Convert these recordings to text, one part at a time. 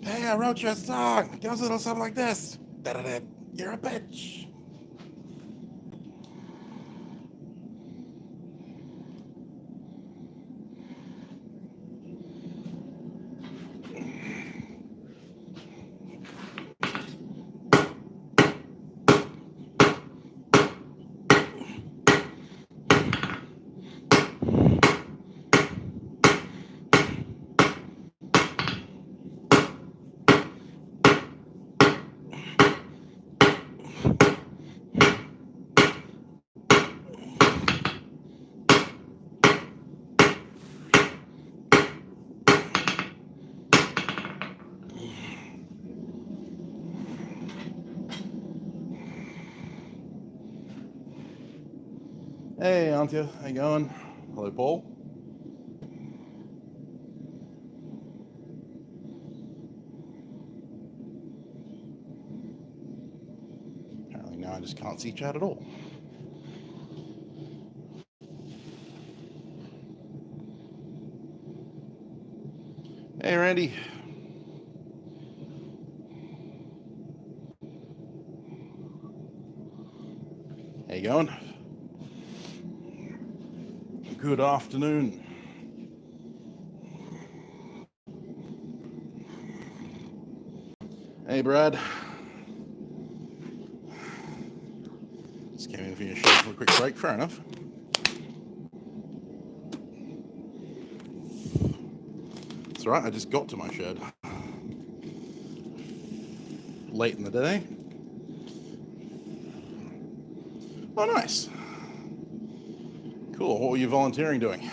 Hey, I wrote you a song. It goes a little something like this. Da-da-da. You're a bitch. Hey, Antia, how you going? Hello, Paul. Apparently now I just can't see chat at all. Hey, Randy. How you going? Good afternoon. Hey, Brad. Just came in for your show for a quick break. Fair enough. It's all right. I just got to my shed late in the day. Oh, nice. Cool. What were you volunteering doing?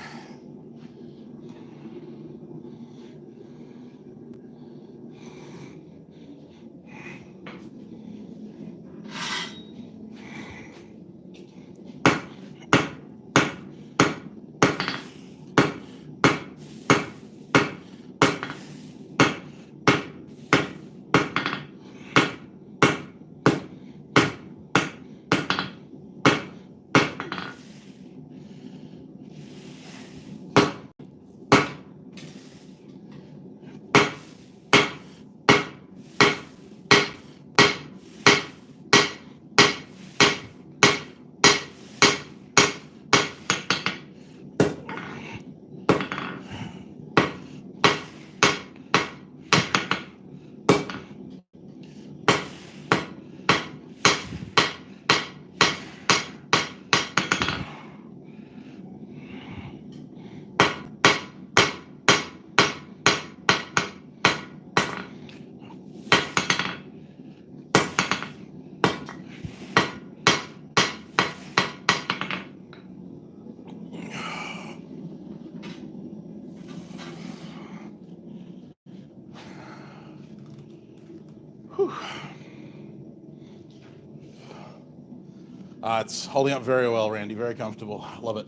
It's holding up very well, Randy. Very comfortable. Love it.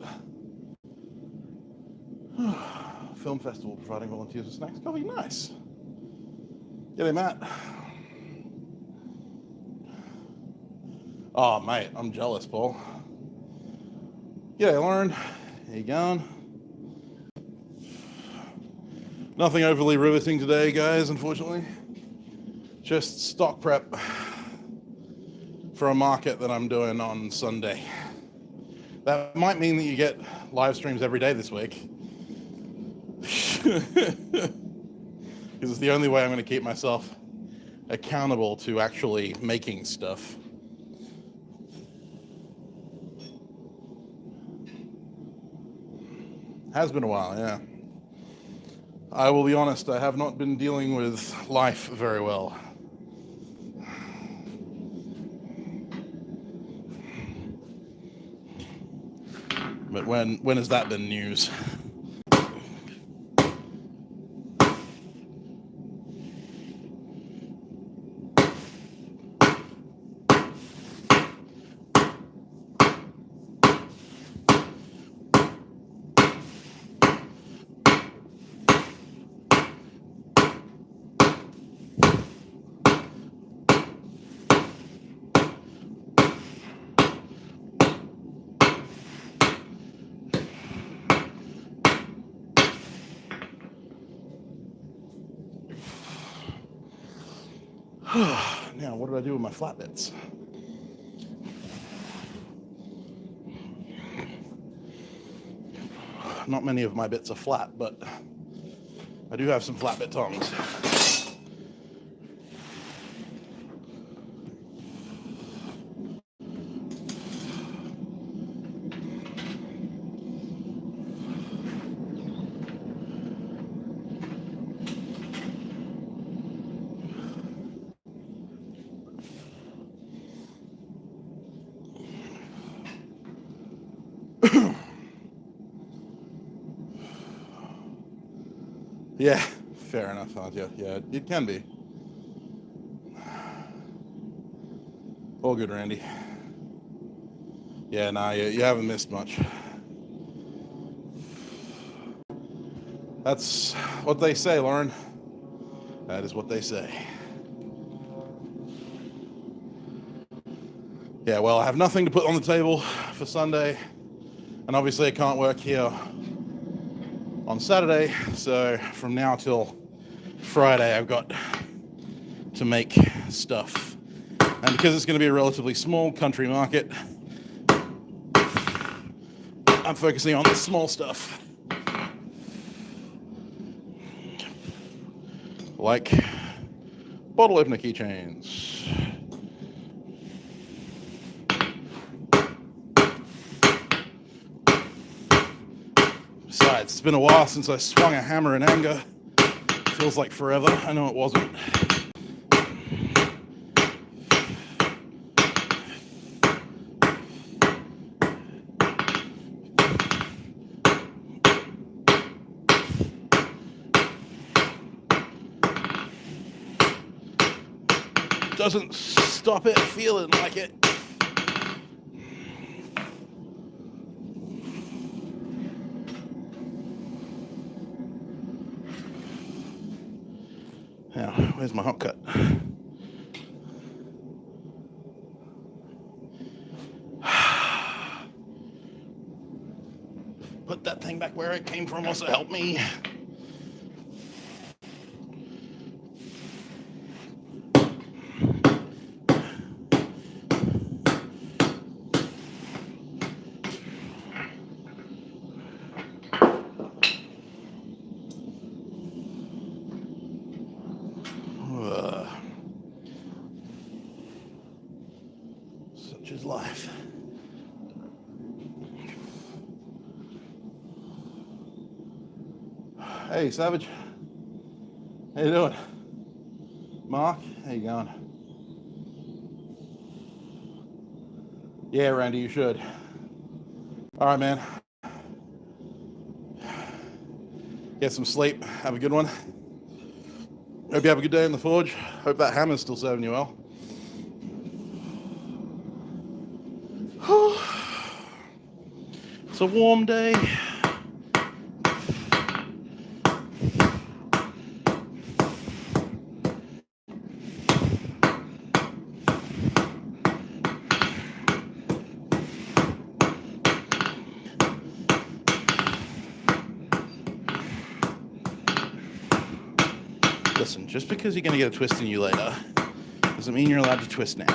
Film festival providing volunteers with snacks. Coffee. Nice. G'day, Matt. Oh, mate, I'm jealous, Paul. G'day, Lauren. How you going? Nothing overly riveting today, guys, unfortunately. Just stock prep for a market that I'm doing on Sunday. That might mean that you get live streams every day this week. Because it's the only way I'm going to keep myself accountable to actually making stuff. Has been a while, yeah. I will be honest, I have not been dealing with life very well. But when has that been news? Now, what did I do with my flat bits? Not many of my bits are flat, but I do have some flat bit tongs. Yeah, fair enough, aren't you? Yeah, it can be. All good, Randy. Yeah, nah, you haven't missed much. That's what they say, Lauren. That is what they say. Yeah, well, I have nothing to put on the table for Sunday, and obviously I can't work here on Saturday, so from now till Friday I've got to make stuff. And because it's going to be a relatively small country market, I'm focusing on the small stuff. Like bottle opener keychains. Besides, it's been a while since I swung a hammer in anger. Feels like forever. I know it wasn't. Doesn't stop it feeling like it. Now, where's my hot cut? Put that thing back where it came from also helped me. Such is life. Hey, Savage. How you doing? Mark, how you going? Yeah, Randy, you should. All right, man. Get some sleep. Have a good one. Hope you have a good day in the forge. Hope that hammer's still serving you well. It's a warm day. Listen, just because you're going to get a twist in you later doesn't mean you're allowed to twist now.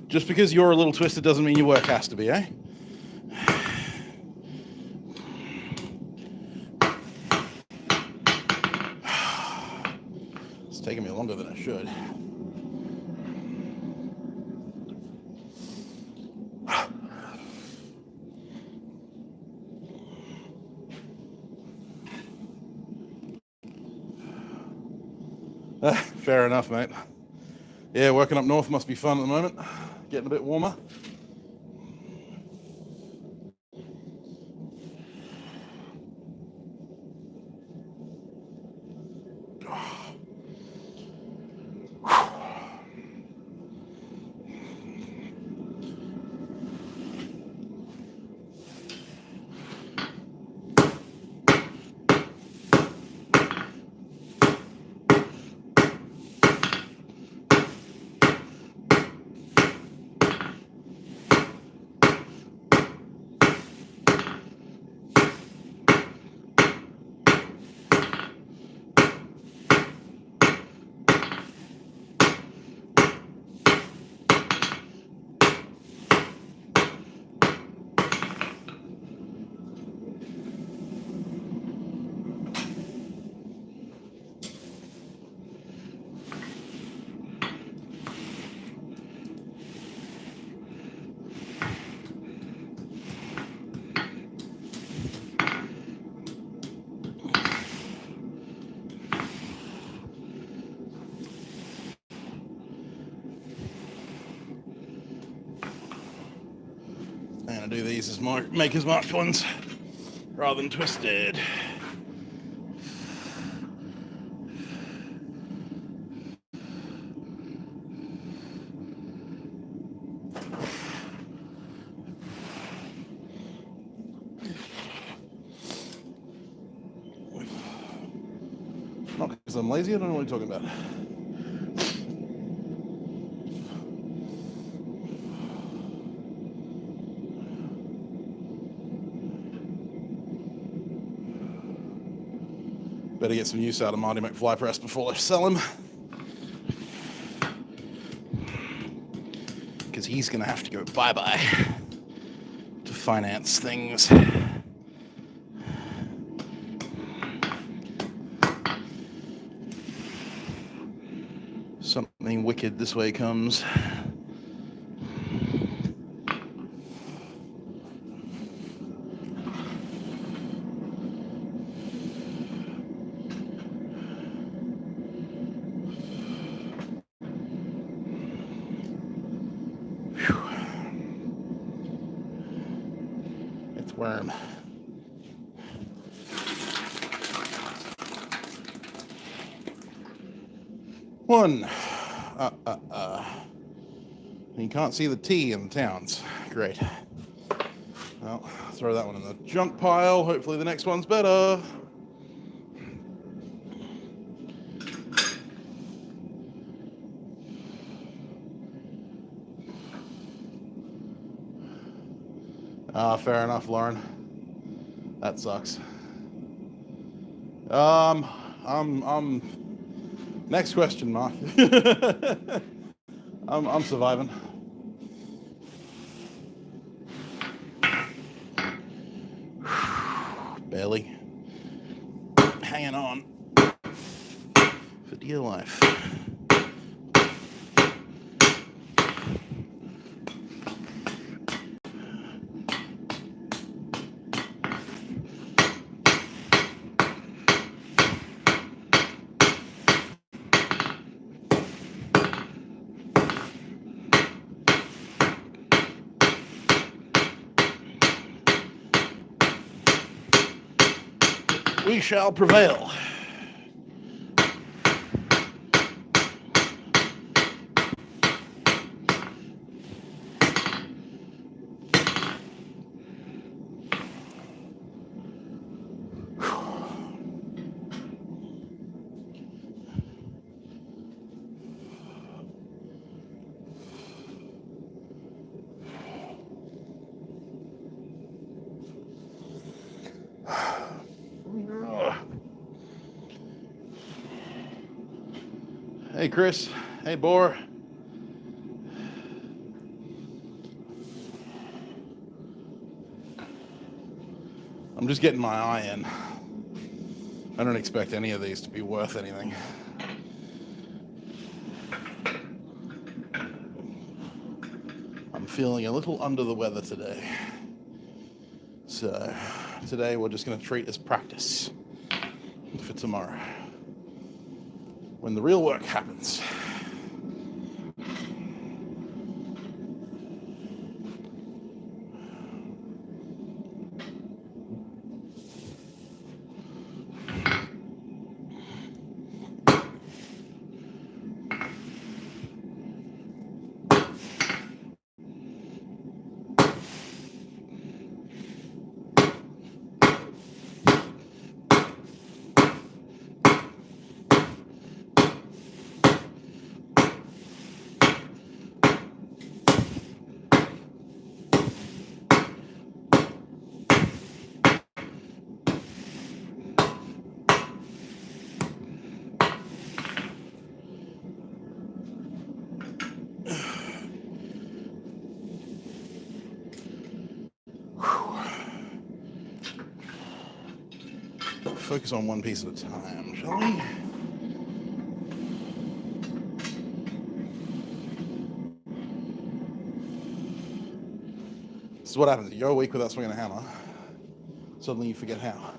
Just because you're a little twisted doesn't mean your work has to be, eh? It's taking me longer than it should. Fair enough, mate. Yeah, working up north must be fun at the moment. Getting a bit warmer. I'm gonna do these as maker's marked ones rather than twisted. Not because I'm lazy, I don't know what you're talking about. Better get some use out of Marty McFly Press before they sell him. Because he's going to have to go bye-bye to finance things. Something wicked this way comes. It's worm. One. You can't see the T in the towns. Great. Well, throw that one in the junk pile. Hopefully the next one's better. Fair enough, Lauren. That sucks. Next question, Mark. I'm surviving. Barely. Hanging on for dear life. We shall prevail. Hey, Chris. Hey, Boar. I'm just getting my eye in. I don't expect any of these to be worth anything. I'm feeling a little under the weather today. So today we're just going to treat as practice for tomorrow, when the real work happens. Focus on one piece at a time, shall we? This is what happens. You go a week without swinging a hammer. Suddenly you forget how.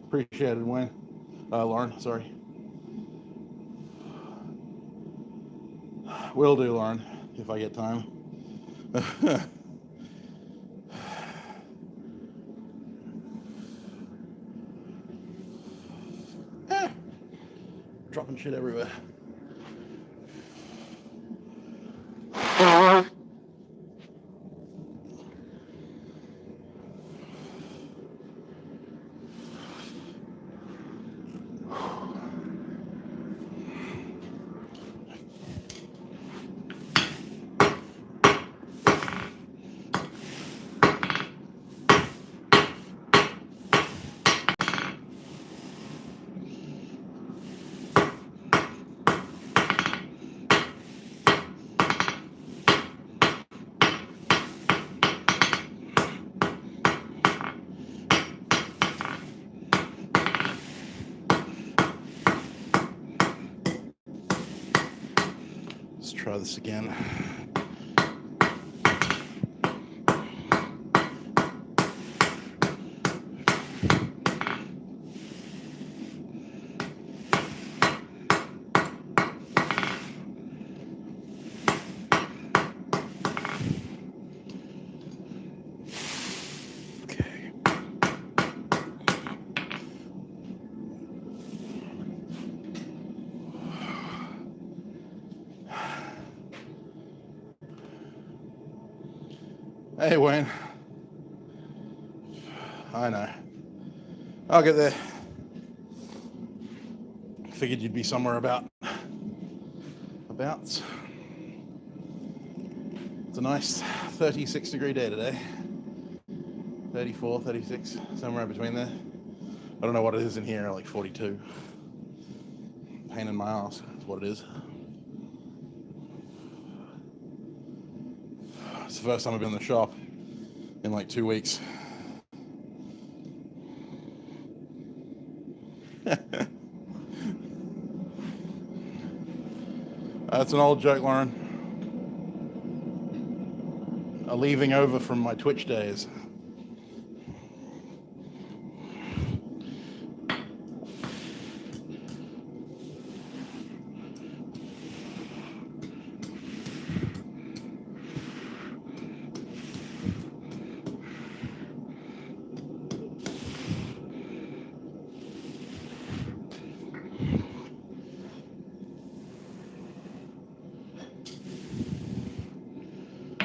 Appreciate it, Wayne. Lauren, sorry. Will do, Lauren, if I get time. dropping shit everywhere. Let's try this again. Hey, Wayne. I know. I'll get there. Figured you'd be somewhere abouts. It's a nice 36-degree day today. 34, 36, somewhere in between there. I don't know what it is in here, like 42. Pain in my ass is what it is. It's the first time I've been in the shop in like 2 weeks. That's an old joke, Lauren. A leaving over from my Twitch days.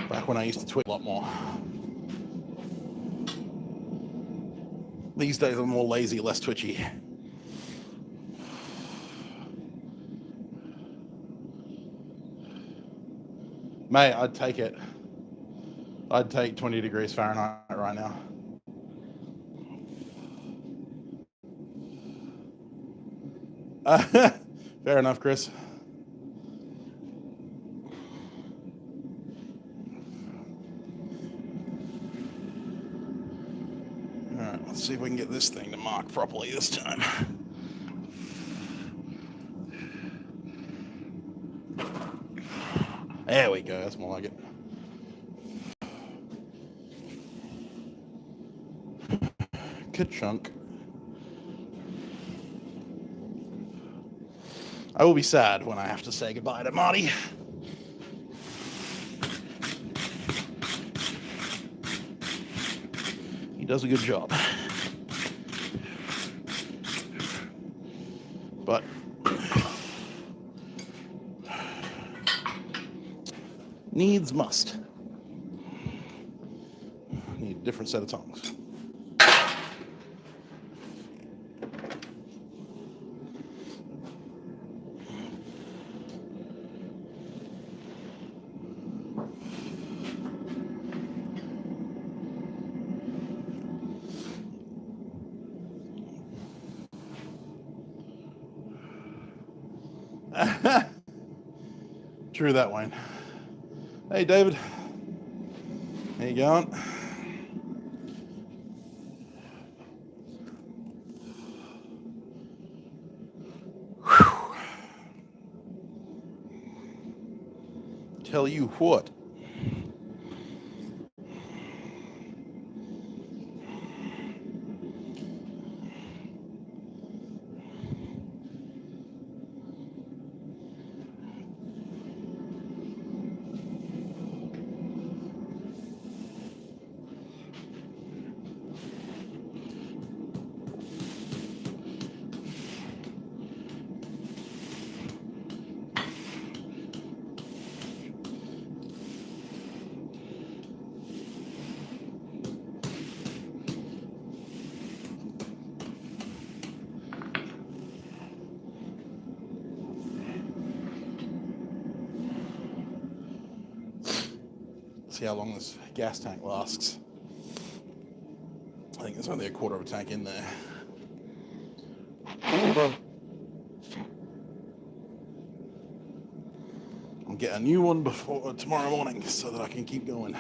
Back when I used to twitch a lot more. These days I'm more lazy, less twitchy. Mate, I'd take it. I'd take 20 degrees Fahrenheit right now. Fair enough, Chris. Let's see if we can get this thing to mark properly this time. There we go, that's more like it. Ka-chunk. I will be sad when I have to say goodbye to Marty. He does a good job. But needs must. Need a different set of tongs. True that, Wayne. Hey, David. How you going? Whew. Tell you what. see how long this gas tank lasts. I think there's only a quarter of a tank in there. I'll get a new one before tomorrow morning so that I can keep going.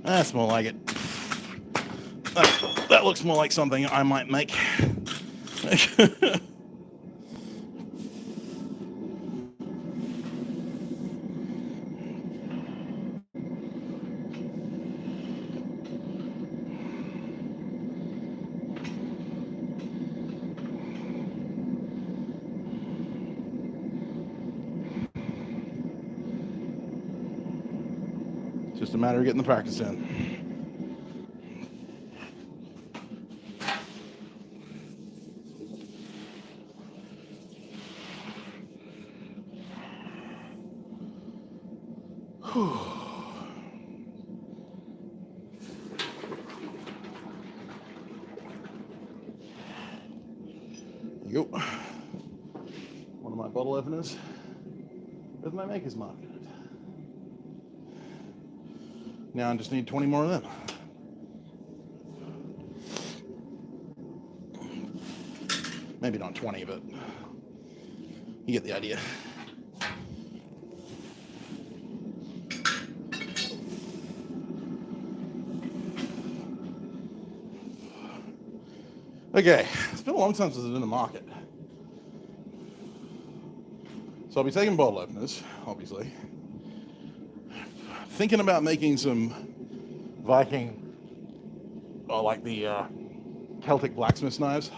That's more like it. That looks more like something I might make. Just a matter of getting the practice in. There you go. One of my bottle openers with my maker's mark in it. Now I just need 20 more of them. Maybe not 20, but you get the idea. Okay, it's been a long time since I've been in the market. So I'll be taking bottle openers, obviously. Thinking about making some Viking, or like the Celtic blacksmith knives.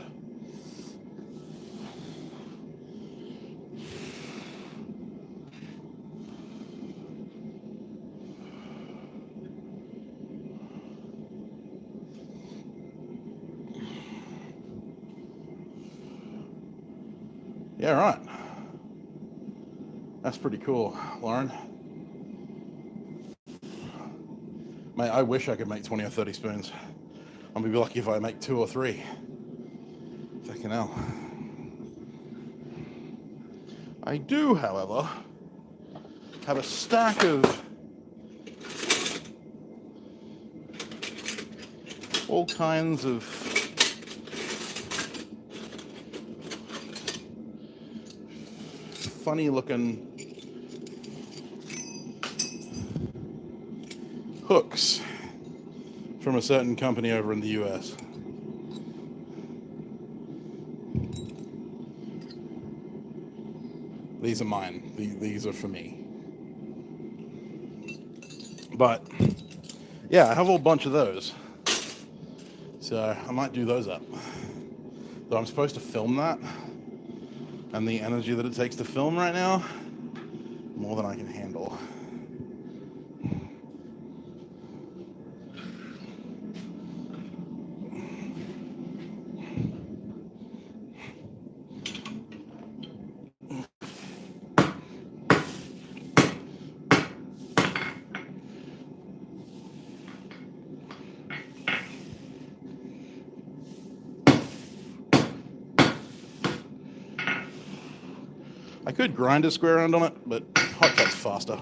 Yeah, right. That's pretty cool, Lauren. Mate, I wish I could make 20 or 30 spoons. I'll be lucky if I make 2 or 3. Fucking hell. I do, however, have a stack of all kinds of funny looking hooks from a certain company over in the US. These are mine. These are for me. But yeah, I have a whole bunch of those. So I might do those up. Though I'm supposed to film that. And the energy that it takes to film right now, more than I can handle. I could grind a square round on it, but hot cut's faster.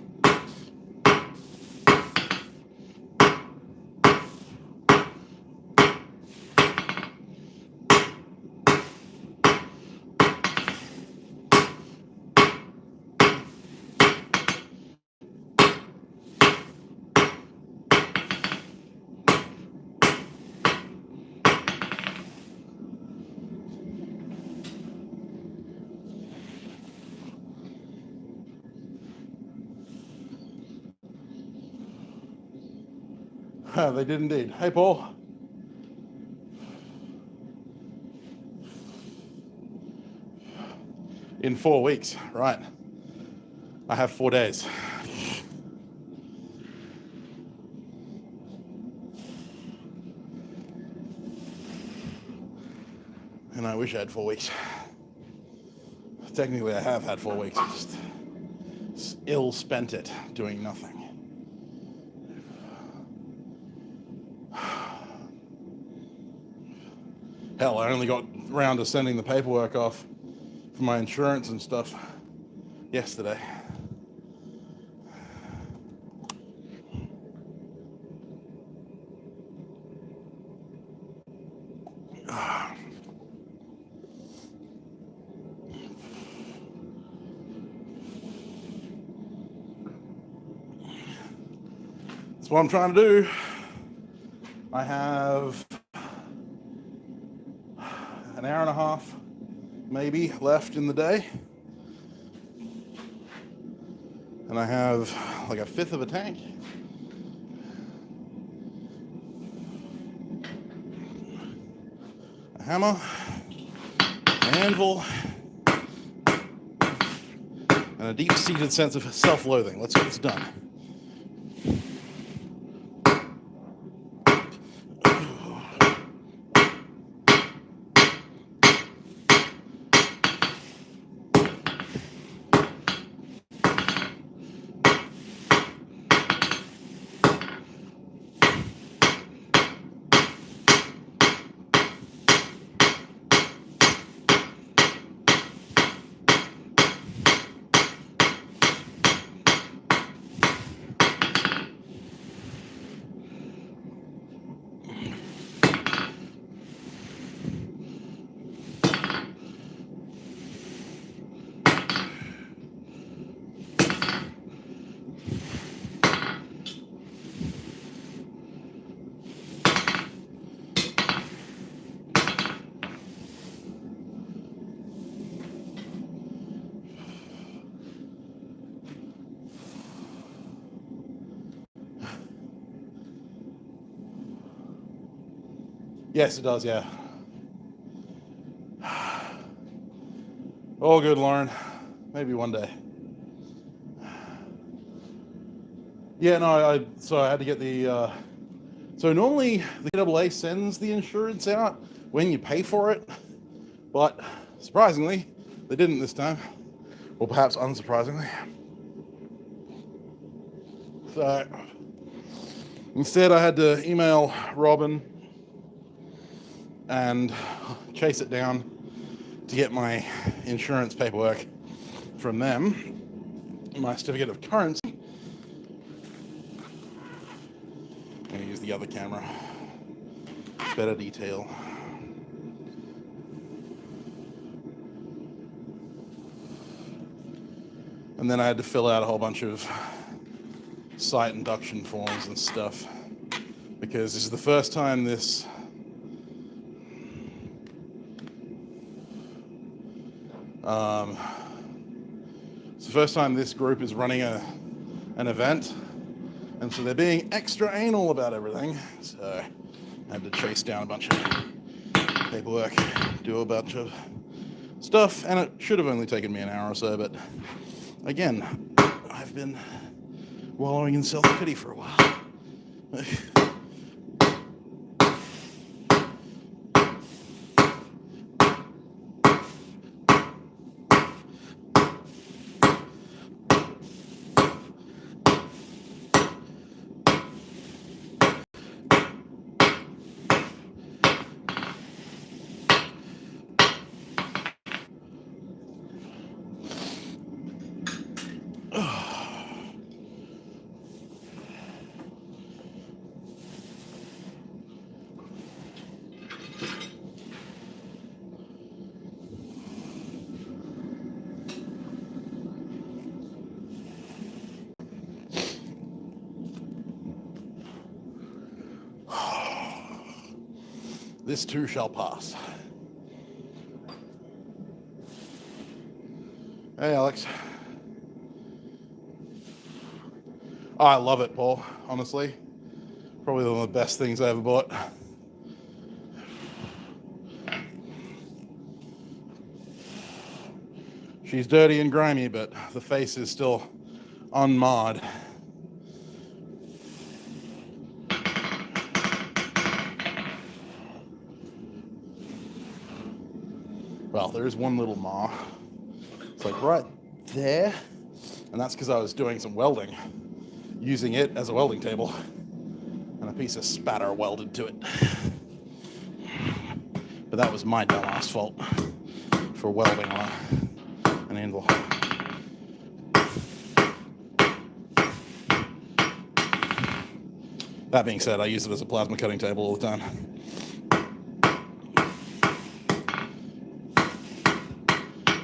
They did indeed. Hey, Paul. In 4 weeks, right. I have 4 days. And I wish I had 4 weeks. Technically, I have had 4 weeks. I just ill spent it doing nothing. Hell, I only got around to sending the paperwork off for my insurance and stuff yesterday. That's what I'm trying to do. I have an hour and a half maybe left in the day, and I have like a fifth of a tank. A hammer, an anvil, and a deep-seated sense of self-loathing. Let's get this done. Yes, it does, yeah. All good, Lauren. Maybe one day. Yeah, no, so I had to get the, so normally the AA sends the insurance out when you pay for it, but surprisingly, they didn't this time, or perhaps unsurprisingly. So instead I had to email Robin and chase it down to get my insurance paperwork from them, my certificate of currency. I'm going to use the other camera, better detail. And then I had to fill out a whole bunch of site induction forms and stuff, because this is the first time this it's the first time this group is running an event, and so they're being extra anal about everything. So I had to chase down a bunch of paperwork, do a bunch of stuff, and it should have only taken me an hour or so, but again, I've been wallowing in self-pity for a while. This too shall pass. Hey, Alex. Oh, I love it, Paul, honestly. Probably one of the best things I ever bought. She's dirty and grimy, but the face is still unmarred. Well, there is one little mar. It's like right there. And that's because I was doing some welding, using it as a welding table. And a piece of spatter welded to it. But that was my dumbass fault for welding on an anvil. That being said, I use it as a plasma cutting table all the time.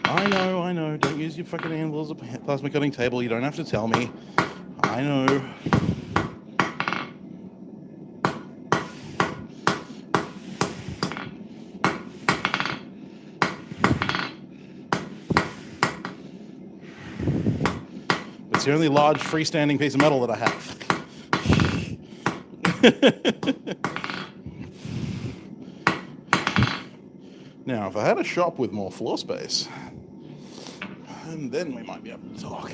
I know, don't use your fucking anvil as a plasma cutting table. You don't have to tell me. I know. It's the only large freestanding piece of metal that I have. Now, if I had a shop with more floor space, and then we might be able to talk.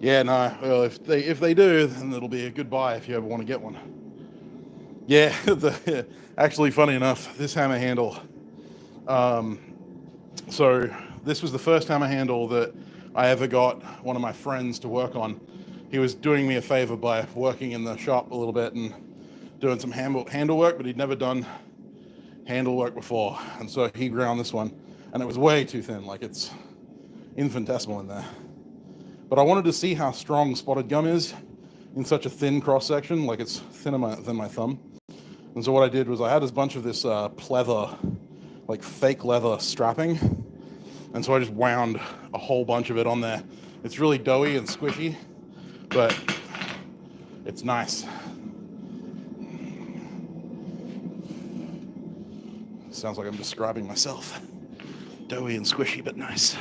Yeah, no. Well, if they do, then it'll be a good buy if you ever want to get one. Yeah, actually, funny enough, this hammer handle. So this was the first hammer handle that I ever got one of my friends to work on. He was doing me a favor by working in the shop a little bit and doing some handle work, but he'd never done handle work before, and so he ground this one, and it was way too thin. Like, it's infinitesimal in there. But I wanted to see how strong spotted gum is in such a thin cross section, like it's thinner than my thumb. And so what I did was I had a bunch of this pleather, like fake leather strapping, and so I just wound a whole bunch of it on there. It's really doughy and squishy, but it's nice. Sounds like I'm describing myself. Doughy and squishy, but nice.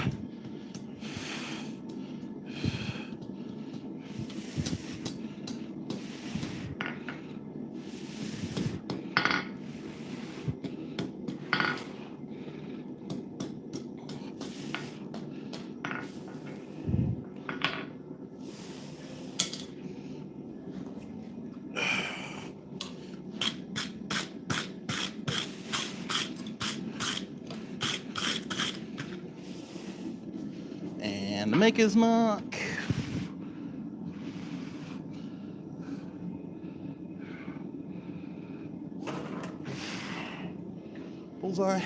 And the maker's mark. Bullseye.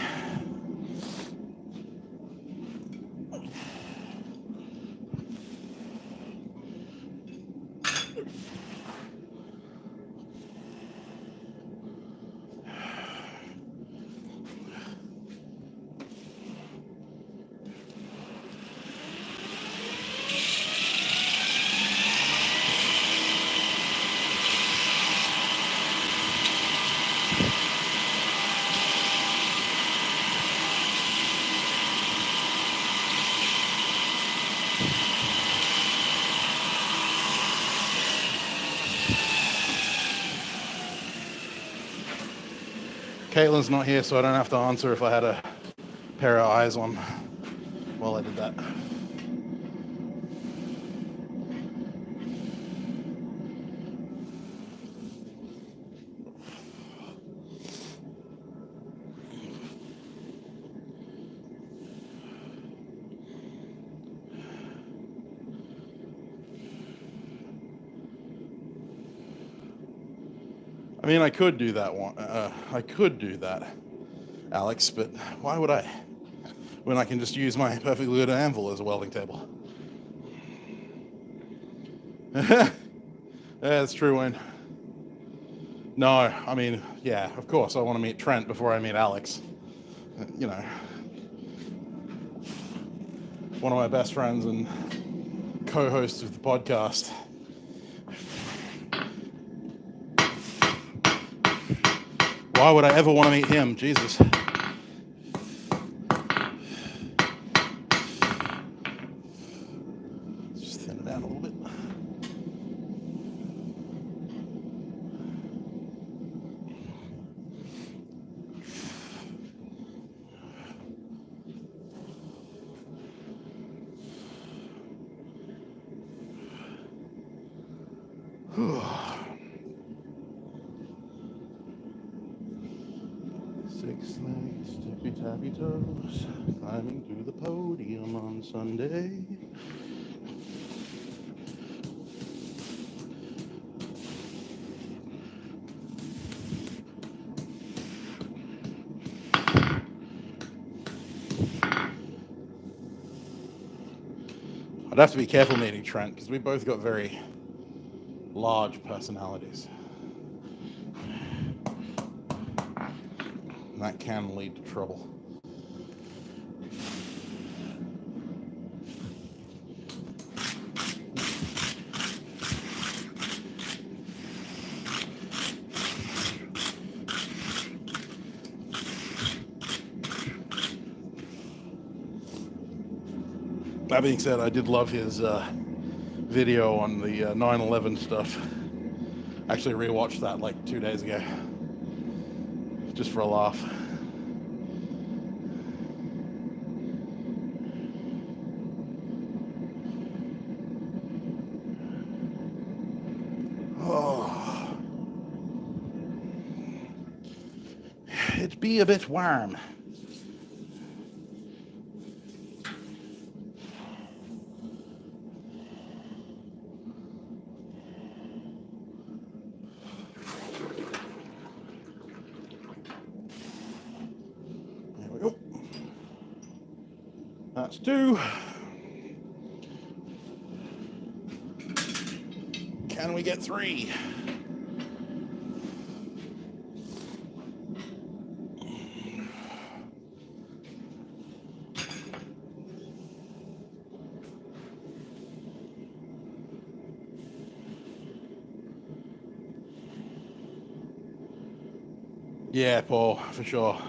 Caitlin's not here, so I don't have to answer if I had a pair of eyes on while I did that. I mean, I could do that one. I could do that, Alex, but why would I? When I can just use my perfectly good anvil as a welding table. Yeah, that's true, Wayne. No, I mean, yeah, of course, I want to meet Trent before I meet Alex. You know, one of my best friends and co-hosts of the podcast. Why would I ever want to meet him? Jesus. Tappy toes, climbing to the podium on Sunday. I'd have to be careful meeting Trent because we both got very large personalities. And that can lead to trouble. That being said, I did love his video on the 9/11 stuff. Actually rewatched that like 2 days ago, just for a laugh. Oh, it'd be a bit warm. That's 2. Can we get 3? Yeah, Paul, for sure.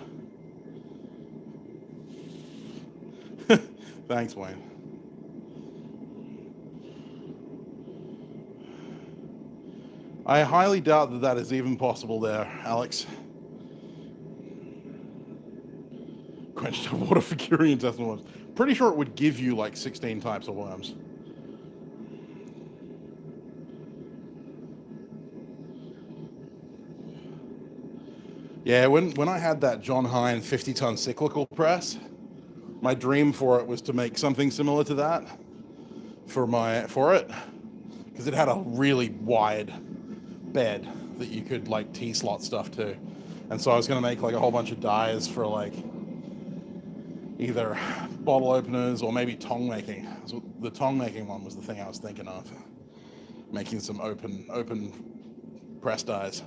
Thanks, Wayne. I highly doubt that that is even possible there, Alex. Quenched water for curing intestinal worms. Pretty sure it would give you like 16 types of worms. Yeah, when I had that John Hine 50-ton cyclical press, my dream for it was to make something similar to that for it, because it had a really wide bed that you could like T-slot stuff to, and so I was going to make like a whole bunch of dies for like either bottle openers or maybe tong making. So the tong making one was the thing I was thinking of, making some open press dies.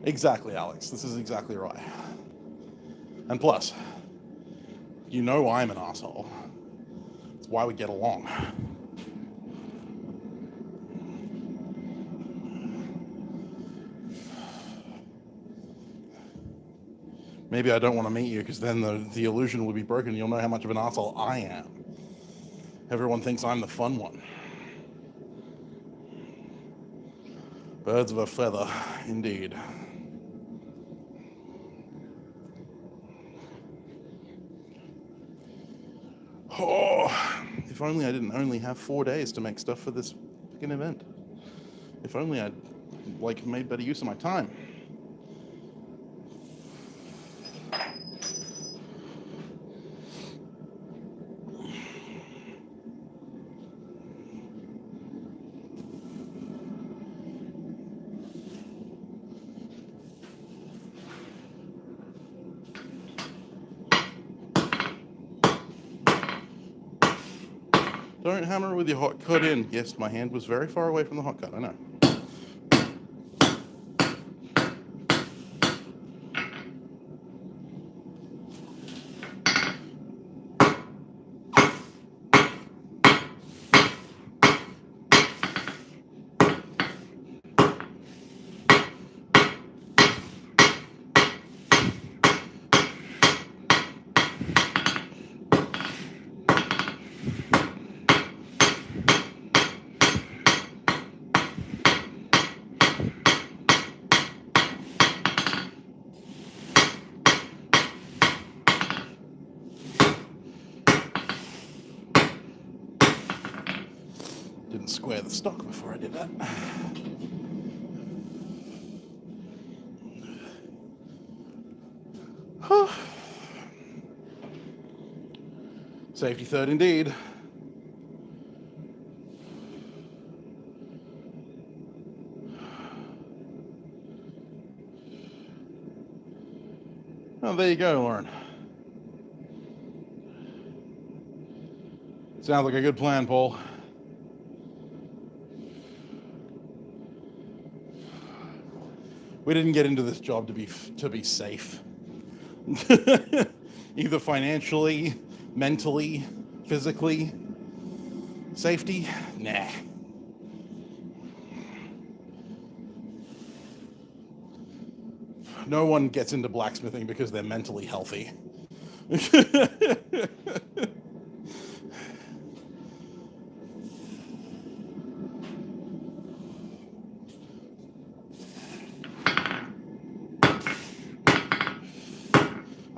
Exactly, Alex. This is exactly right. And plus, you know I'm an asshole. It's why we get along. Maybe I don't want to meet you because then the illusion will be broken and you'll know how much of an asshole I am. Everyone thinks I'm the fun one. Birds of a feather, indeed. Oh, if only I didn't only have 4 days to make stuff for this freaking event. If only I'd like made better use of my time. Don't hammer with your hot cut in. Yes, my hand was very far away from the hot cut, I know. square the stock before I did that. Safety third indeed. Oh, there you go, Lauren. Sounds like a good plan, Paul. We didn't get into this job to be safe. Either financially, mentally, physically. Safety? Nah. No one gets into blacksmithing because they're mentally healthy.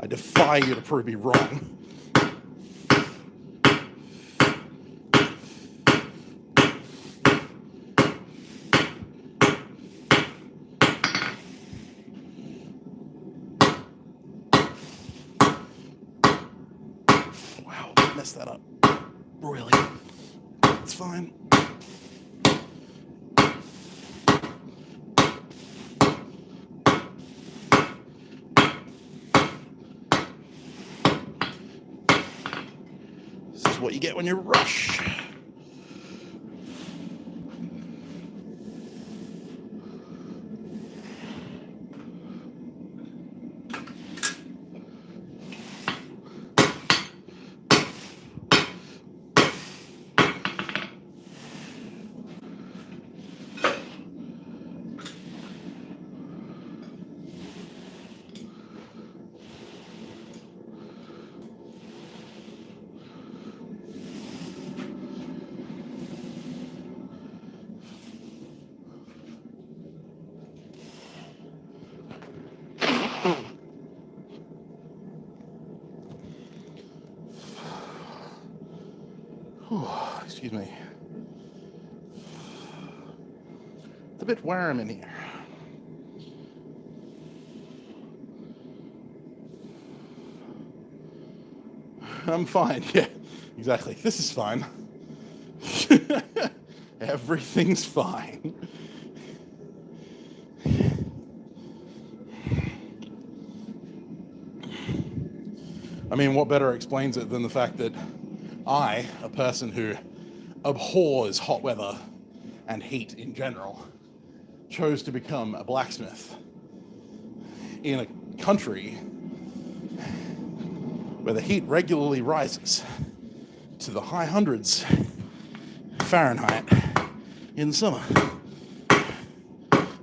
I defy you to prove me wrong. Wow, messed that up. Really? It's fine. This is what you get when you rush. Excuse me. It's a bit warm in here. I'm fine. Yeah, exactly. This is fine. Everything's fine. I mean, what better explains it than the fact that I, a person who abhors hot weather and heat in general, chose to become a blacksmith in a country where the heat regularly rises to the high hundreds Fahrenheit in summer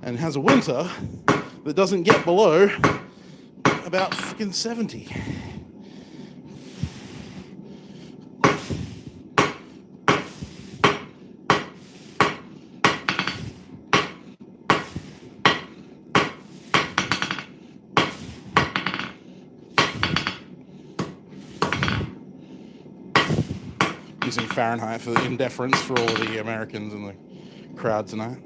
and has a winter that doesn't get below about fucking 70. Using Fahrenheit for the indeference for all of the Americans in the crowd tonight.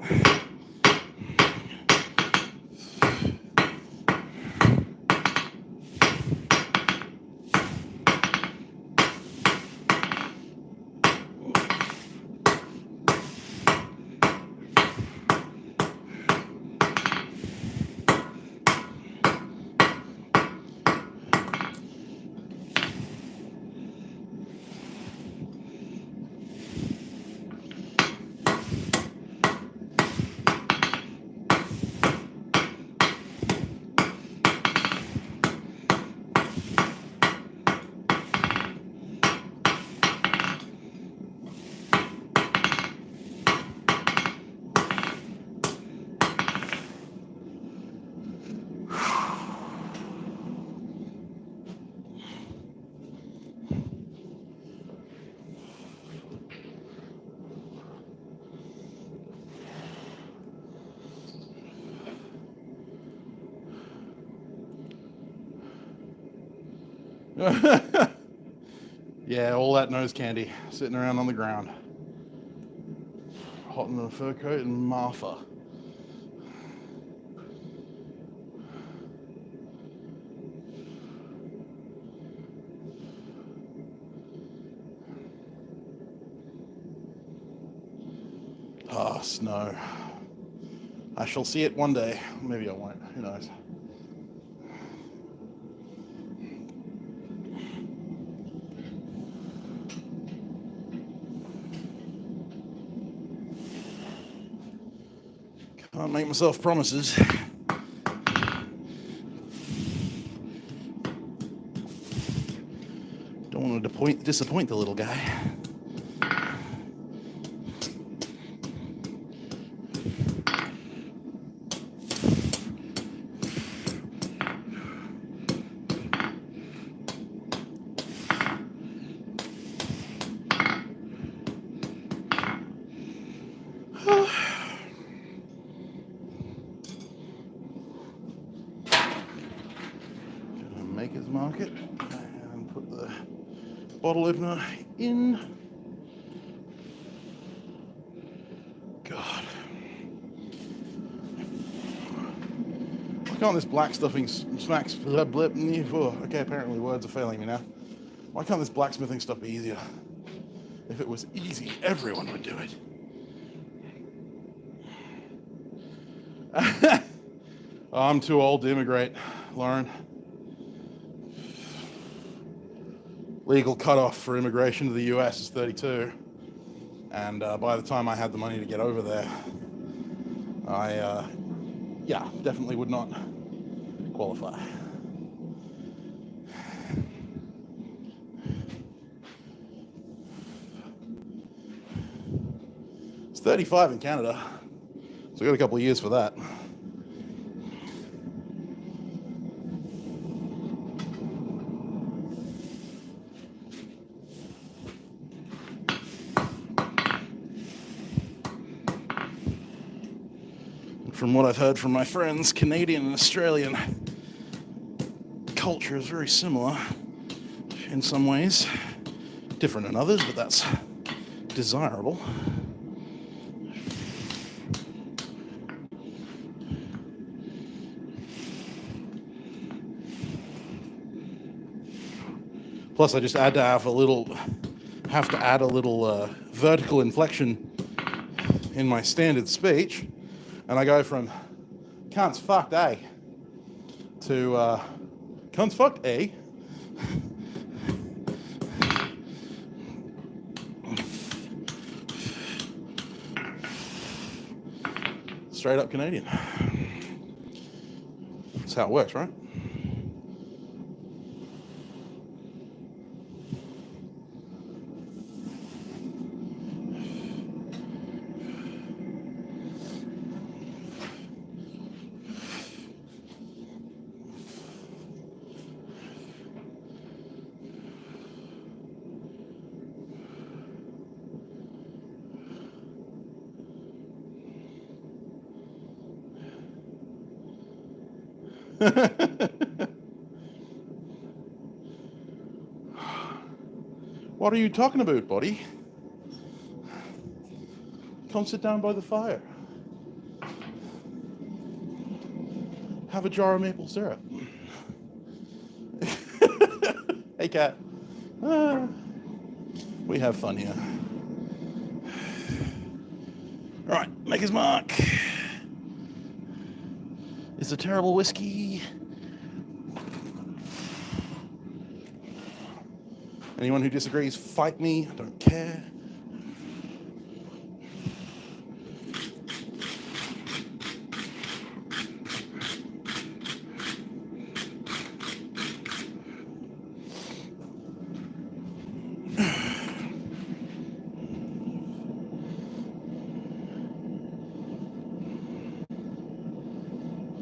Yeah, all that nose candy sitting around on the ground. cotton and a fur coat and Martha. Ah, snow. I shall see it one day. Maybe I won't. Who knows? Can't make myself promises. Don't want to disappoint the little guy. Maker's Market and put the bottle opener in. God. Why can't this black stuffing smacks blip? Okay, apparently words are failing me now. Why can't this blacksmithing stuff be easier? If it was easy, everyone would do it. I'm too old to immigrate, Lauren. Legal cutoff for immigration to the US is 32, and by the time I had the money to get over there, I definitely would not qualify. It's 35 in Canada, so I got a couple of years for that. From what I've heard from my friends, Canadian and Australian culture is very similar in some ways. Different in others, but that's desirable. Plus, I just had to have to add a little vertical inflection in my standard speech. And I go from cunts fucked A to cunts fucked A. Straight up Canadian. That's how it works, right? What are you talking about, buddy? Come sit down by the fire. Have a jar of maple syrup. Hey, cat. We have fun here. All right, Maker's Mark. It's a terrible whiskey. Anyone who disagrees, fight me. I don't care.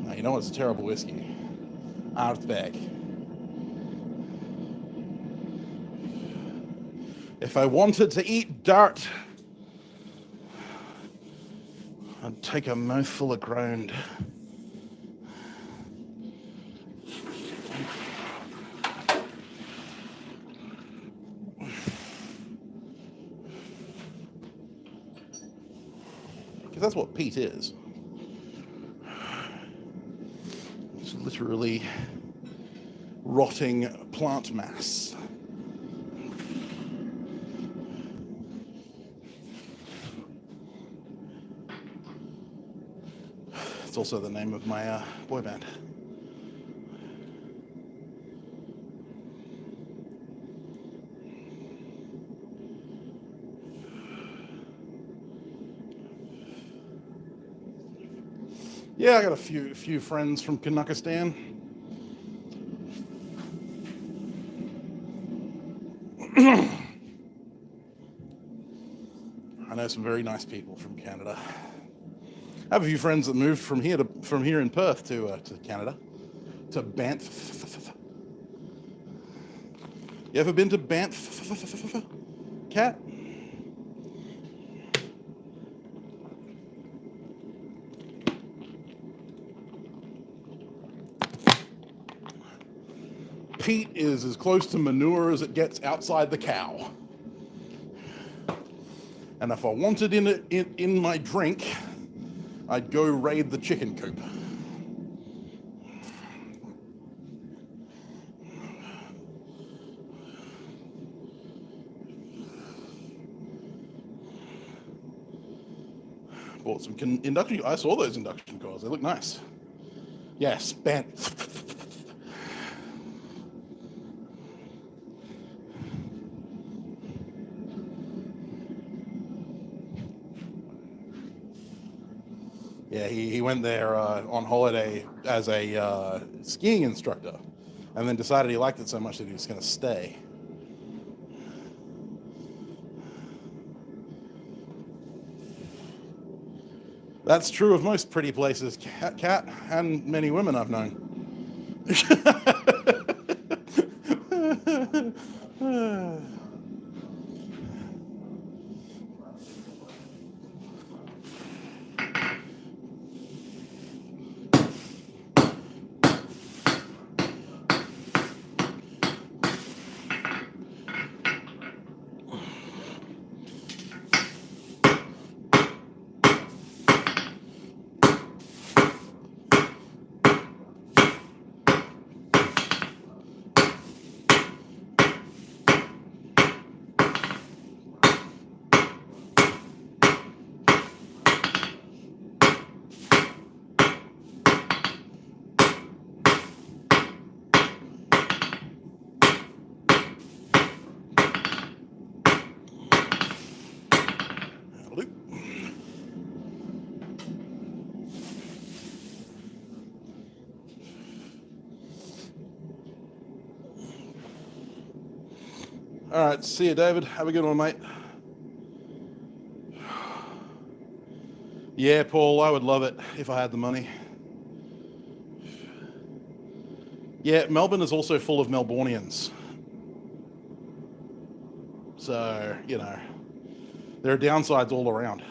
Now, you know what's a terrible whiskey? Outback. If I wanted to eat dirt, I'd take a mouthful of ground. because that's what peat is. It's literally rotting plant mass. It's also the name of my boy band. Yeah, I got a few friends from Kazakhstan. I know some very nice people from Canada. I have a few friends that moved from here in Perth to Canada, to Banff. You ever been to Banff, Cat? Peat is as close to manure as it gets outside the cow. And if I wanted in my drink, I'd go raid the chicken coop. Bought some induction. I saw those induction coils. They look nice. Yes, Banff. Yeah, he went there on holiday as a skiing instructor, and then decided he liked it so much that he was going to stay. That's true of most pretty places, Cat, and many women I've known. All right, see you, David. Have a good one, mate. Yeah, Paul, I would love it if I had the money. Yeah, Melbourne is also full of Melbournians. So, you know, there are downsides all around.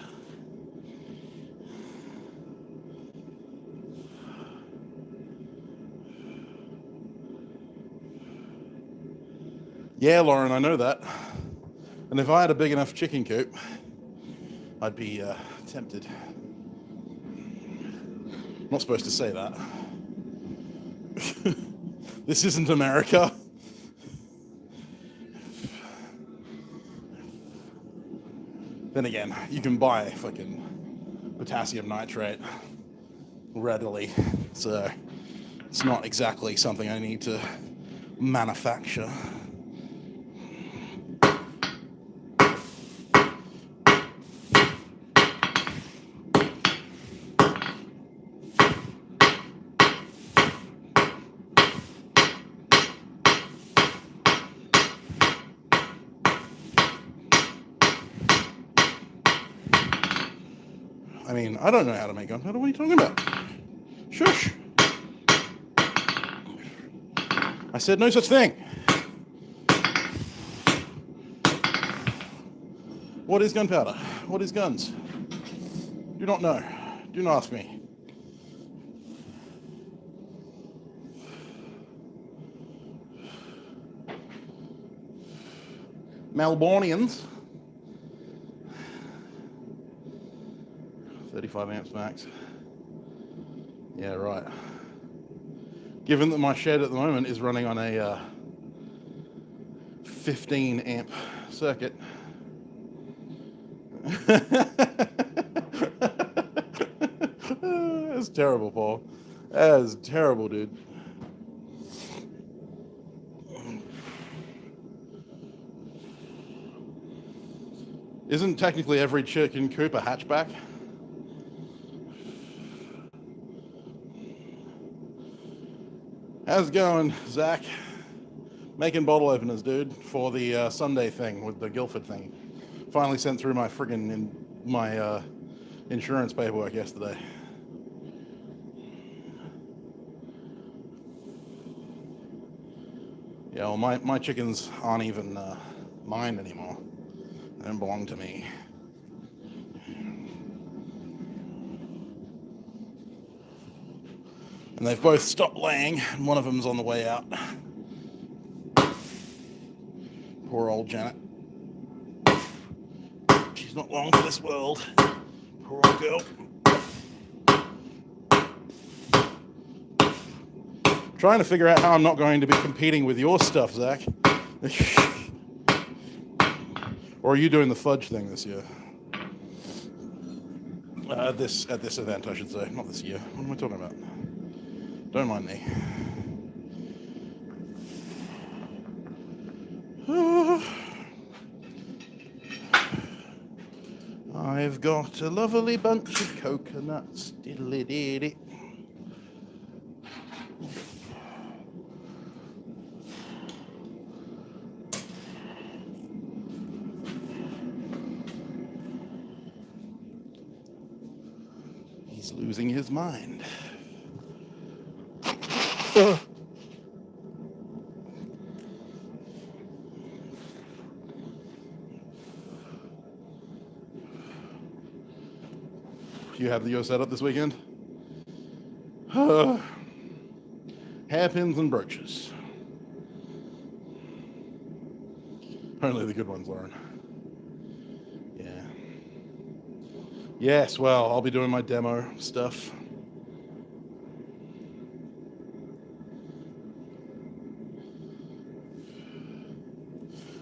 Yeah, Lauren, I know that. And if I had a big enough chicken coop, I'd be tempted. I'm not supposed to say that. This isn't America. Then again, you can buy fucking potassium nitrate readily, so it's not exactly something I need to manufacture. I mean, I don't know how to make gunpowder. What are you talking about? Shush. I said no such thing. What is gunpowder? What is guns? Do not know. Do not ask me. Melbournians. 35 amps max. Yeah, right. Given that my shed at the moment is running on a 15 amp circuit. That's terrible, Paul. That is terrible, dude. Isn't technically every chicken coop a hatchback? How's it going, Zach? Making bottle openers, dude, for the Sunday thing with the Guildford thing. Finally sent through my friggin' insurance paperwork yesterday. Yeah, well, my chickens aren't even mine anymore. They don't belong to me. And they've both stopped laying, and one of them's on the way out. Poor old Janet. She's not long for this world. Poor old girl. Trying to figure out how I'm not going to be competing with your stuff, Zach. Or are you doing the fudge thing this year? At this event, I should say. Not this year. What am I talking about? Don't mind me. I've got a lovely bunch of coconuts. Diddly-diddy. He's losing his mind. You have your setup this weekend? Hairpins and brooches. Only the good ones, Lauren. Yeah. Yes, well, I'll be doing my demo stuff.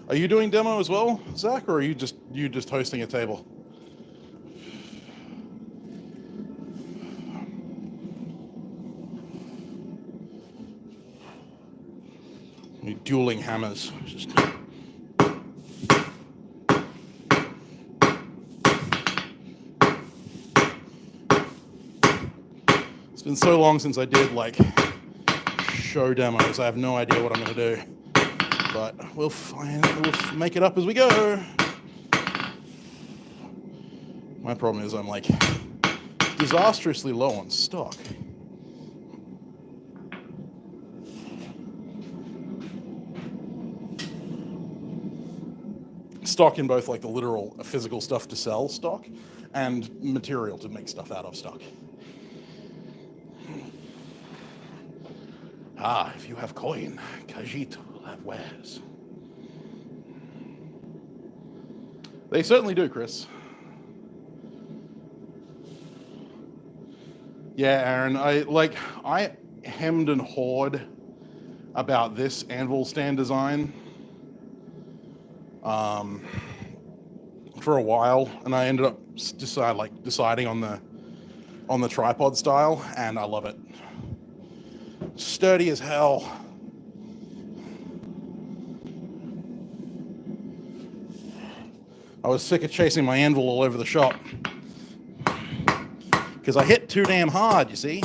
Are you doing demo as well, Zach, or are you just hosting a table? Dueling hammers. Just... It's been so long since I did like show demos. I have no idea what I'm going to do, but we'll make it up as we go. My problem is I'm like disastrously low on stock. Stock in both like the literal physical stuff to sell stock and material to make stuff out of stock. Ah, if you have coin, Khajiit will have wares. They certainly do, Chris. Yeah, Aaron, I hemmed and hawed about this anvil stand design for a while, and I ended up deciding on the tripod style, and I love it. Sturdy as hell. I was sick of chasing my anvil all over the shop because I hit too damn hard, you see.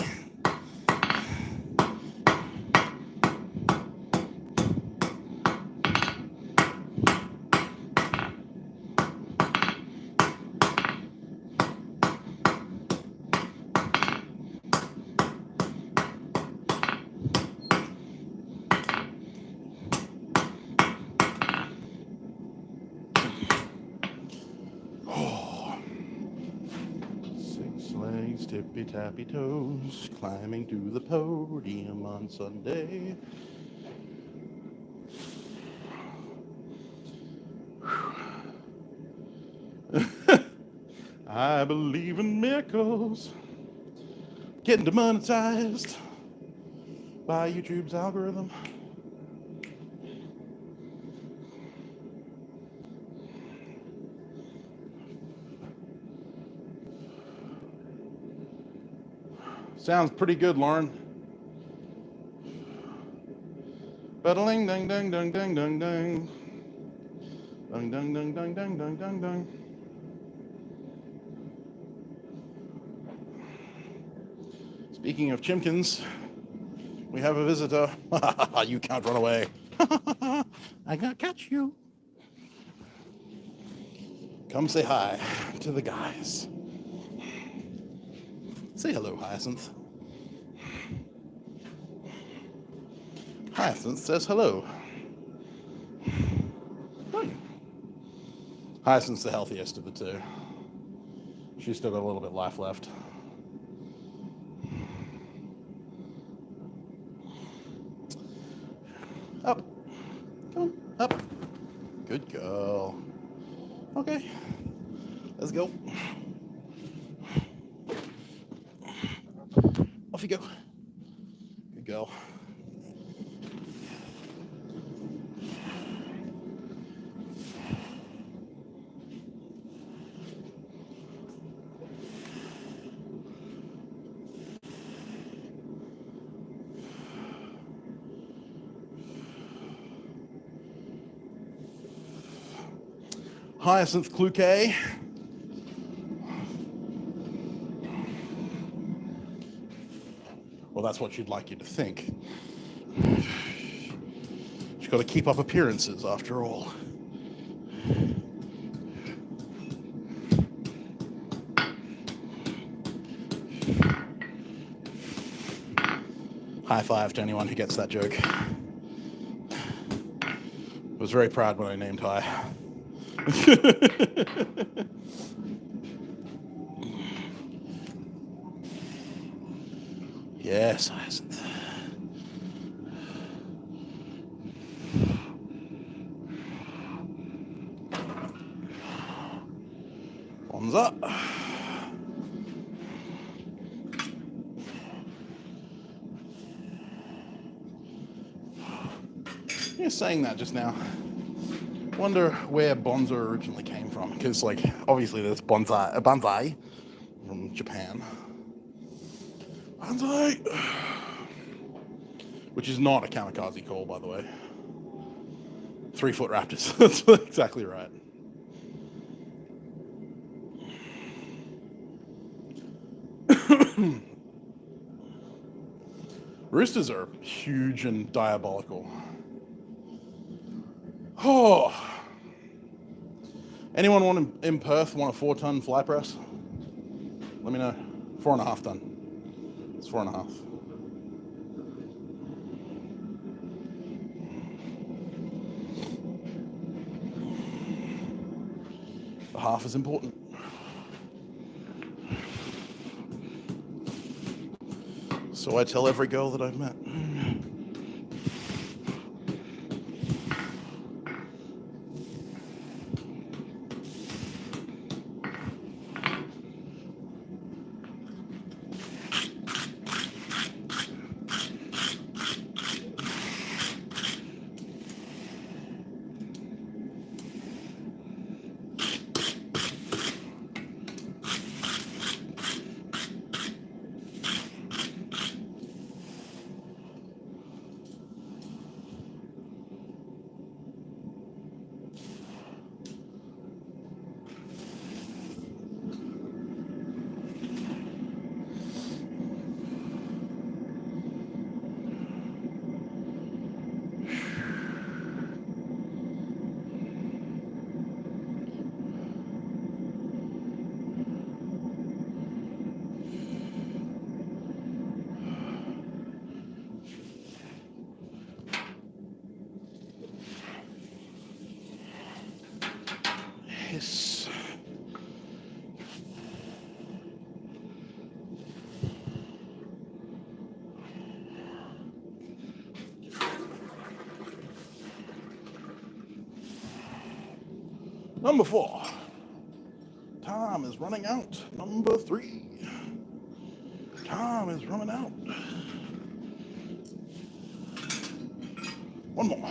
Tippy tappy toes, climbing to the podium on Sunday. I believe in miracles. Getting demonetized by YouTube's algorithm. Sounds pretty good, Lauren. Ba-da-ling, ding, ding, ding, ding, ding, ding. Ding, ding, ding, ding, ding, ding, ding, ding. Speaking of chimkins, we have a visitor. You can't run away. I gotta catch you. Come say hi to the guys. Say hello, Hyacinth. Hyacinth says hello. Hyacinth's the healthiest of the two. She's still got a little bit of life left. Up. Come up. Good girl. Okay. Let's go. Off you go. Good girl. Hyacinth Cloquet. Well, that's what she'd like you to think. She's got to keep up appearances, after all. High five to anyone who gets that joke. I was very proud when I named Hi. Yes, Hyacinth. One's up. You're saying that just now. Wonder where bonzo originally came from, because like obviously there's bonsai from Japan. Bonsai, which is not a kamikaze call, by the way. 3-foot raptors. That's exactly right. Roosters are huge and diabolical. Oh. Anyone in Perth want a 4-ton fly press? Let me know. 4.5 ton. It's 4.5. The half is important. So I tell every girl that I've met. Yes. Number 4. time is running out. Number 3. Time is running out. One more.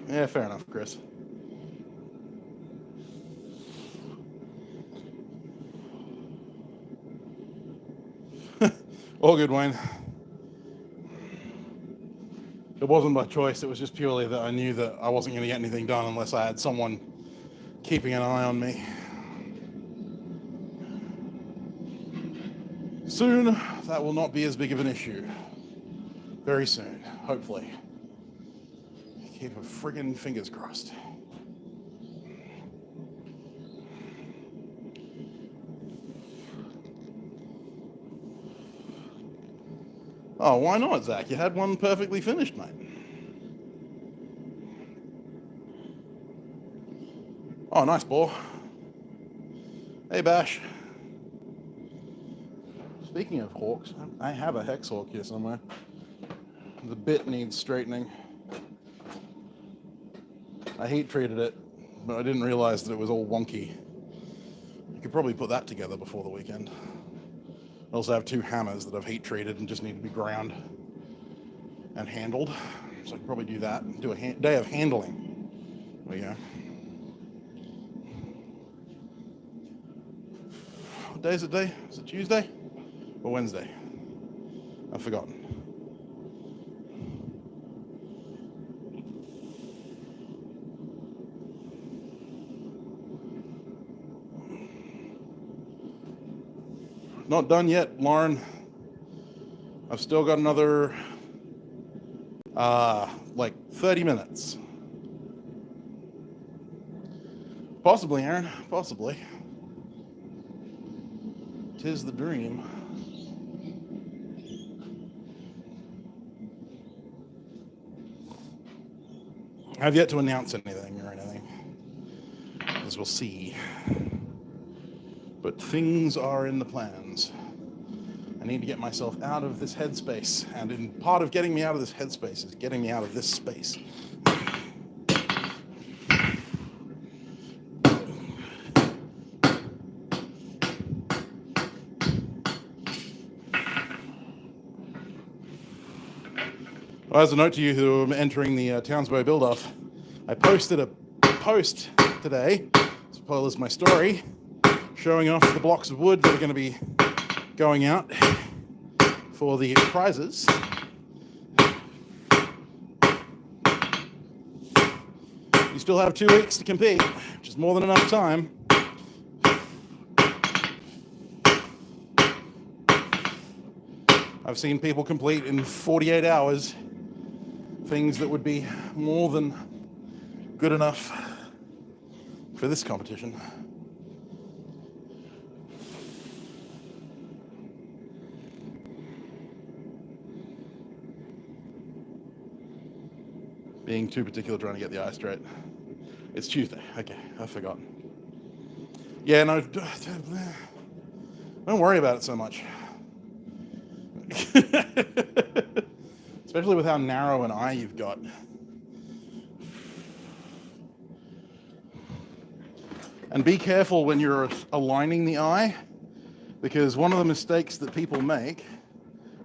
Yeah, fair enough, Chris. All good, Wayne. It wasn't by choice, it was just purely that I knew that I wasn't going to get anything done unless I had someone keeping an eye on me. Soon, that will not be as big of an issue. Very soon, hopefully. Keep a friggin' fingers crossed. Oh, why not, Zach? You had one perfectly finished, mate. Oh, nice ball. Hey, Bash. Speaking of hawks, I have a hex hawk here somewhere. The bit needs straightening. I heat treated it, but I didn't realize that it was all wonky. You could probably put that together before the weekend. I also have 2 hammers that I've heat treated and just need to be ground and handled. So I can probably do that. Do a day of handling. There we go. What day is it today? Is it Tuesday or Wednesday? I've forgotten. Not done yet, Lauren. I've still got another, like 30 minutes. Possibly, Aaron, possibly. 'Tis the dream. I've yet to announce anything or anything, as we'll see. But things are in the plans. I need to get myself out of this headspace, and in part of getting me out of this headspace is getting me out of this space. Well, as a note to you who are entering the Townsbow build-off, I posted a post today, spoilers my story, showing off the blocks of wood that are going to be going out for the prizes. You still have 2 weeks to compete, which is more than enough time. I've seen people complete in 48 hours things that would be more than good enough for this competition. Being too particular trying to get the eye straight. It's Tuesday. Okay, I've forgotten. Yeah, no, don't worry about it so much. Especially with how narrow an eye you've got. And be careful when you're aligning the eye, because one of the mistakes that people make,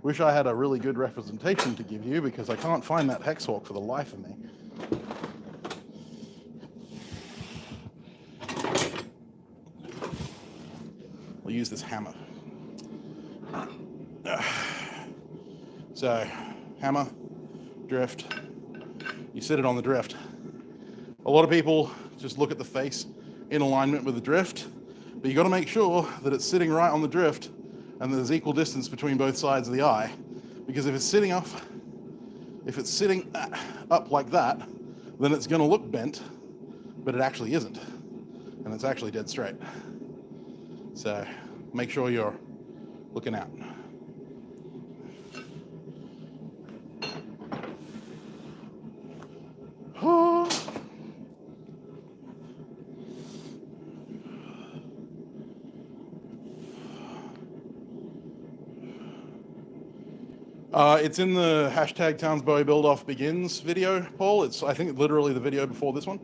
wish I had a really good representation to give you because I can't find that hex hawk for the life of me. We'll use this hammer. So, hammer, drift, you sit it on the drift. A lot of people just look at the face in alignment with the drift, but you got to make sure that it's sitting right on the drift and there's equal distance between both sides of the eye, because if it's sitting up like that, then it's going to look bent, but it actually isn't, and it's actually dead straight. So make sure you're looking out. It's in the hashtag Townsbury Build Off Begins video, Paul. It's, I think, literally the video before this one.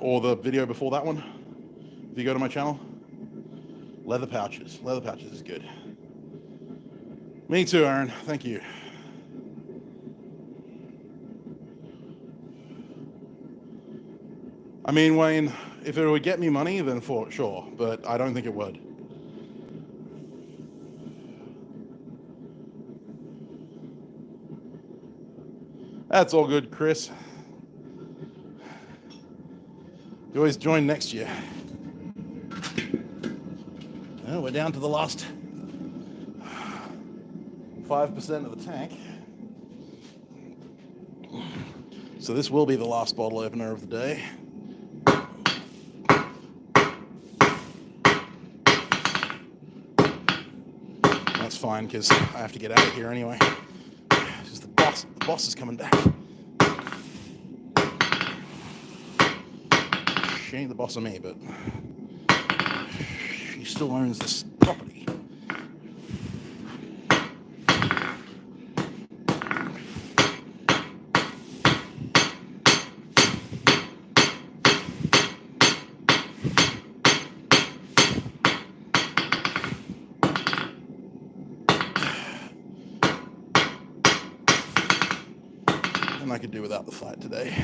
Or the video before that one, if you go to my channel. Leather pouches. Leather pouches is good. Me too, Aaron. Thank you. I mean, Wayne, if it would get me money, then for sure, but I don't think it would. That's all good, Chris. You always join next year. Well, we're down to the last 5% of the tank. So this will be the last bottle opener of the day. That's fine, because I have to get out of here anyway. Because the boss is coming back. She ain't the boss of me, but she still owns this property. And I could do without the fight today.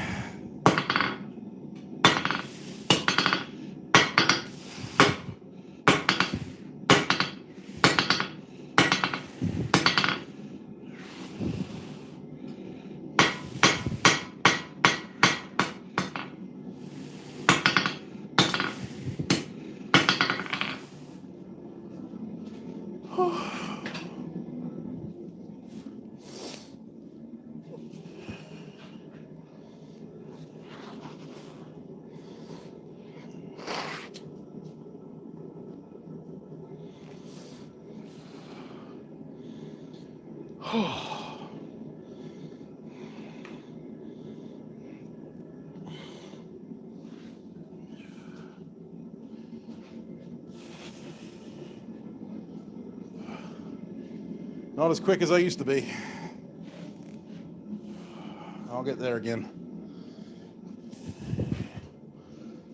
Not as quick as I used to be. I'll get there again.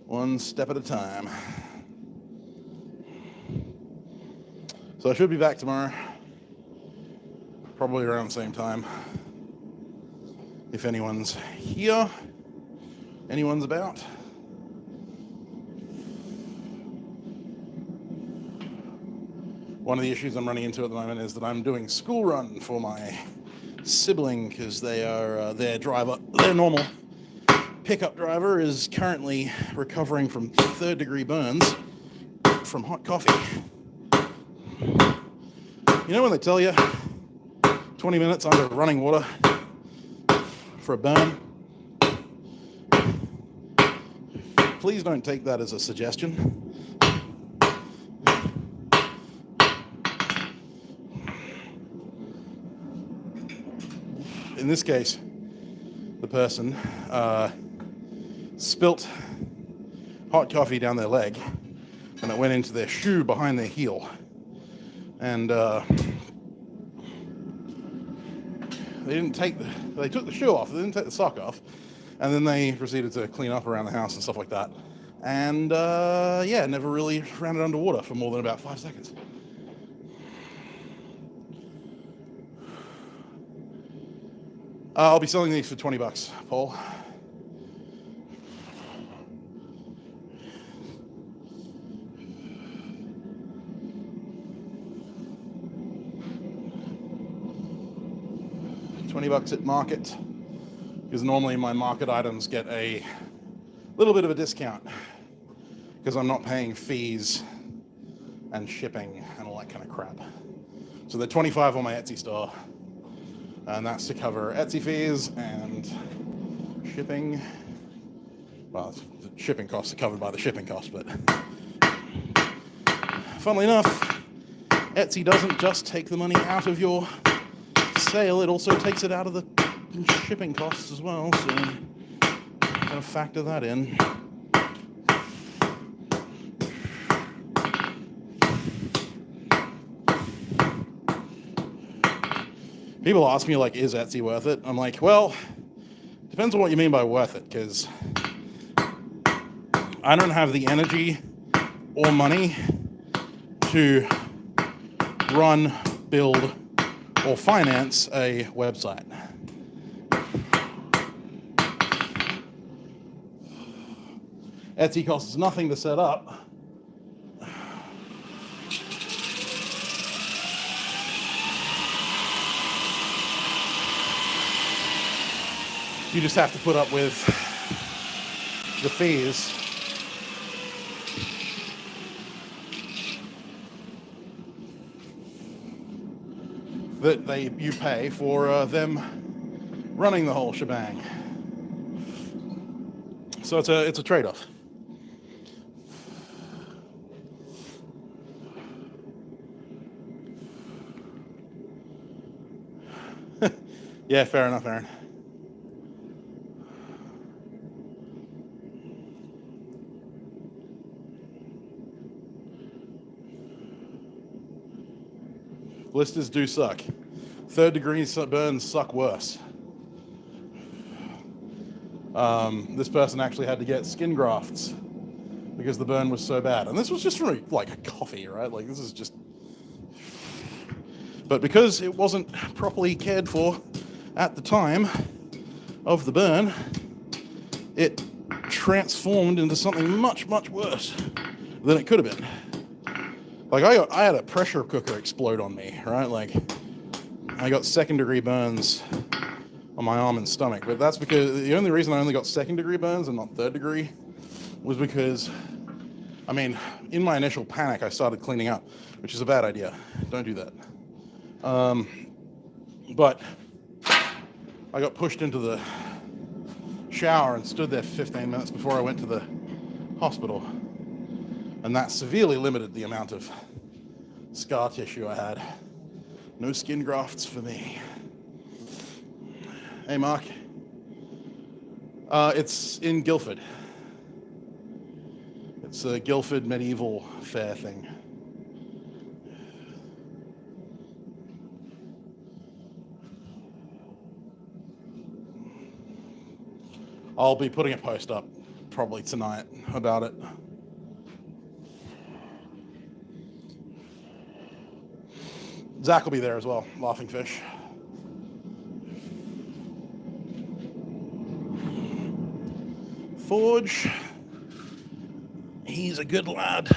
One step at a time. So I should be back tomorrow. Probably around the same time. If anyone's here, anyone's about. One of the issues I'm running into at the moment is that I'm doing school run for my sibling because they are their normal pickup driver is currently recovering from 3rd-degree burns from hot coffee. You know when they tell you 20 minutes under running water for a burn? Please don't take that as a suggestion. In this case, the person spilt hot coffee down their leg, and it went into their shoe behind their heel. And they took the shoe off, they didn't take the sock off, and then they proceeded to clean up around the house and stuff like that. And yeah, never really ran it underwater for more than about 5 seconds. I'll be selling these for $20, Paul. $20 at market, because normally my market items get a little bit of a discount because I'm not paying fees and shipping and all that kind of crap. So they're $25 on my Etsy store. And that's to cover Etsy fees and shipping. Well, the shipping costs are covered by the shipping costs, but funnily enough, Etsy doesn't just take the money out of your sale, it also takes it out of the shipping costs as well, so I'm going to factor that in. People ask me, like, is Etsy worth it? I'm like, well, depends on what you mean by worth it, because I don't have the energy or money to run, build, or finance a website. Etsy costs nothing to set up. You just have to put up with the fees. That you pay for them running the whole shebang. So it's a trade-off. Yeah, fair enough, Aaron. Blisters do suck. 3rd degree burns suck worse. This person actually had to get skin grafts because the burn was so bad. And this was just from like a coffee, right? Like this is just... But because it wasn't properly cared for at the time of the burn, it transformed into something much, much worse than it could have been. Like I had a pressure cooker explode on me, right? Like I got 2nd degree burns on my arm and stomach, but that's because the only reason I only got 2nd degree burns and not 3rd degree was because, I mean, in my initial panic, I started cleaning up, which is a bad idea. Don't do that. But I got pushed into the shower and stood there for 15 minutes before I went to the hospital. And that severely limited the amount of scar tissue I had. No skin grafts for me. Hey, Mark. It's in Guildford. It's a Guildford medieval fair thing. I'll be putting a post up probably tonight about it. Zach will be there as well, Laughing Fish. Forge, he's a good lad.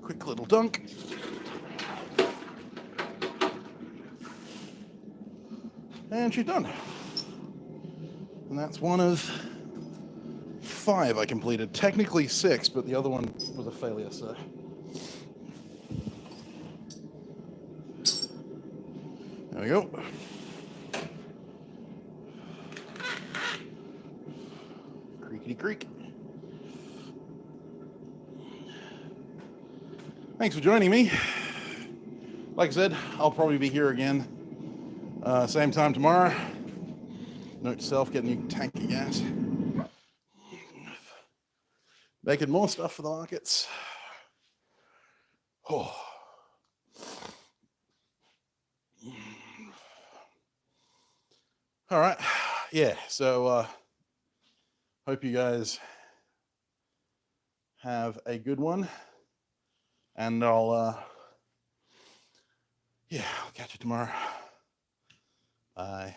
Quick little dunk. And she's done. And that's one of 5 I completed. Technically 6, but the other one was a failure, so. There we go. Creakity creak. Thanks for joining me. Like I said, I'll probably be here again same time tomorrow. Note to self, get a new tank of gas. Making more stuff for the markets. Oh. All right. Yeah, so hope you guys have a good one. And I'll catch you tomorrow. Bye.